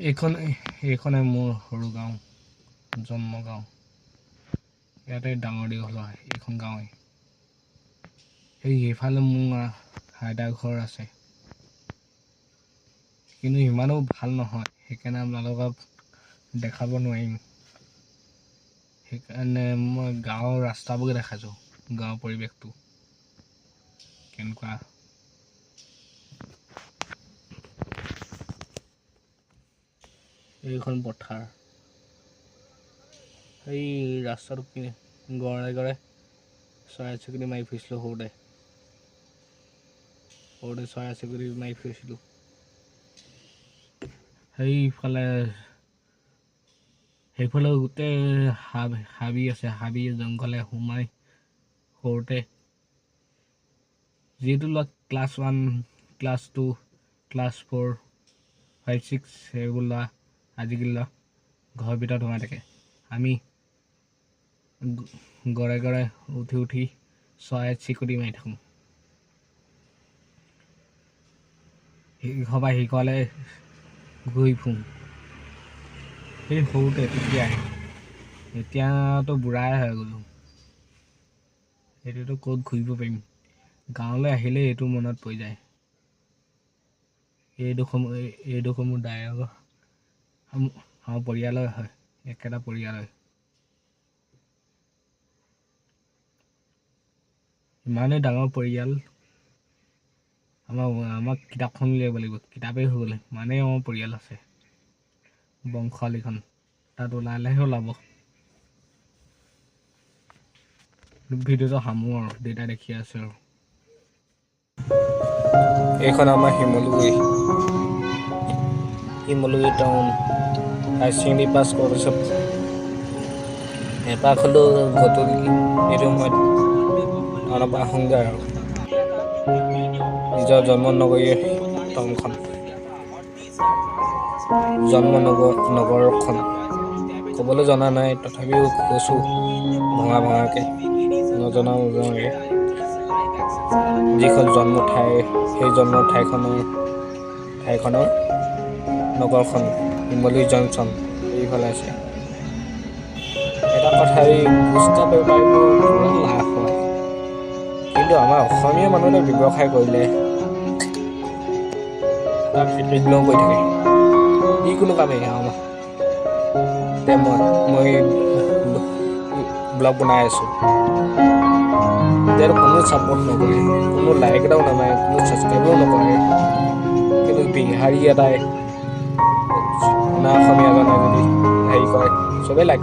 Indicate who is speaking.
Speaker 1: এইখনে মোৰ সৰু গাঁও, জন্ম গাঁও। ইয়াতে ডাঙৰ দীঘল হয় এইখন গাঁৱে। সেইফালে মোৰ আইতাৰ ঘৰ আছে, কিন্তু ইমানো ভাল নহয়, সেইকাৰণে আপোনালোকক দেখাব নোৱাৰিম। সেইকাৰণে মই গাঁৱৰ ৰাস্তাবোৰকে দেখাইছোঁ, গাঁৱৰ পৰিৱেশটো কেনেকুৱা। এইখন পথাৰ, এই ৰাস্তাটো গড়ে গড়ে চৰাই চিৰিকটি মাৰি ফুৰিছিলোঁ সৰুতে চৰাই চিৰিকটি মাৰি ফুৰিছিলোঁ। সেইফালে গোটেই হাবি আছে, হাবি জংঘলে সোমাই সৰুতে যিহেতু ক্লাছ 1, ক্লাছ 2, ক্লাছ 4, 5, 6 সেইবোৰ লোৱা আজিকালি লোৱা ঘৰৰ ভিতৰত সোমাই থাকে। আমি গড়ে গড়ে উঠি চৰাই চিৰিকটি মাৰি থাকোঁ। ইঘৰপা সিঘৰলৈ ঘূৰি ফুৰোঁ। সেই সৰুতে এতিয়াতো বুঢ়াই হৈ গ'লোঁ, এতিয়াতো ক'ত ঘূৰিব পাৰিম। গাঁৱলৈ আহিলে এইটো মনত পৰি যায়। এইডোখৰ মোৰ দায়ৰ আমাৰ পৰিয়ালৰ হয়, একেটা পৰিয়ালৰ। ইমানেই ডাঙৰ পৰিয়াল, আমাক কিতাপখন উলিয়াব লাগিব, কিতাপেই হৈ গ'লে ইমানেই আমাৰ পৰিয়াল আছে। বংশালীখন তাত ওলালেহে ওলাব। ভিডিঅ'টো সামৰো আৰু দেউতাই দেখি আছে আৰু। এইখন আমাৰ শিমলুগুৰি টাউন। হাই ছেকেণ্ডেৰী পাছ কৰাৰ পিছত এপাক হ'লেও গধূলি এইটো সময়ত টাউনৰ পৰা আহোঁগৈ আৰু নিজৰ জন্ম নগৰী টাউনখন, নগৰখন ক'বলৈ জনা নাই, তথাপিও কৈছোঁ ভঙাকৈ নজনাকৈ। যিখন জন্ম ঠাই, সেই জন্ম ঠাইখনৰ নগৰখন শিমলুগুৰি জংচন এইফালে আছে। এটা কথা, এই গুটখা বেপাৰীবোৰ পুৰা লাভ হয়, কিন্তু আমাৰ অসমীয়া মানুহে ব্যৱসায় কৰিলে তাক ইগনৰ কৰি থাকে, যিকোনো কামেই। মই ব্লগ বনাই আছোঁ, এতিয়া কোনো ছাপোৰ্ট নকৰে, কোনো লাইক এটাও নামাৰে, কোনো ছাবস্ক্ৰাইবো নকৰে। কিন্তু বিহাৰী এটাই অসমীয়া এজনে যদি হেৰি কৰে, চবেই লাইক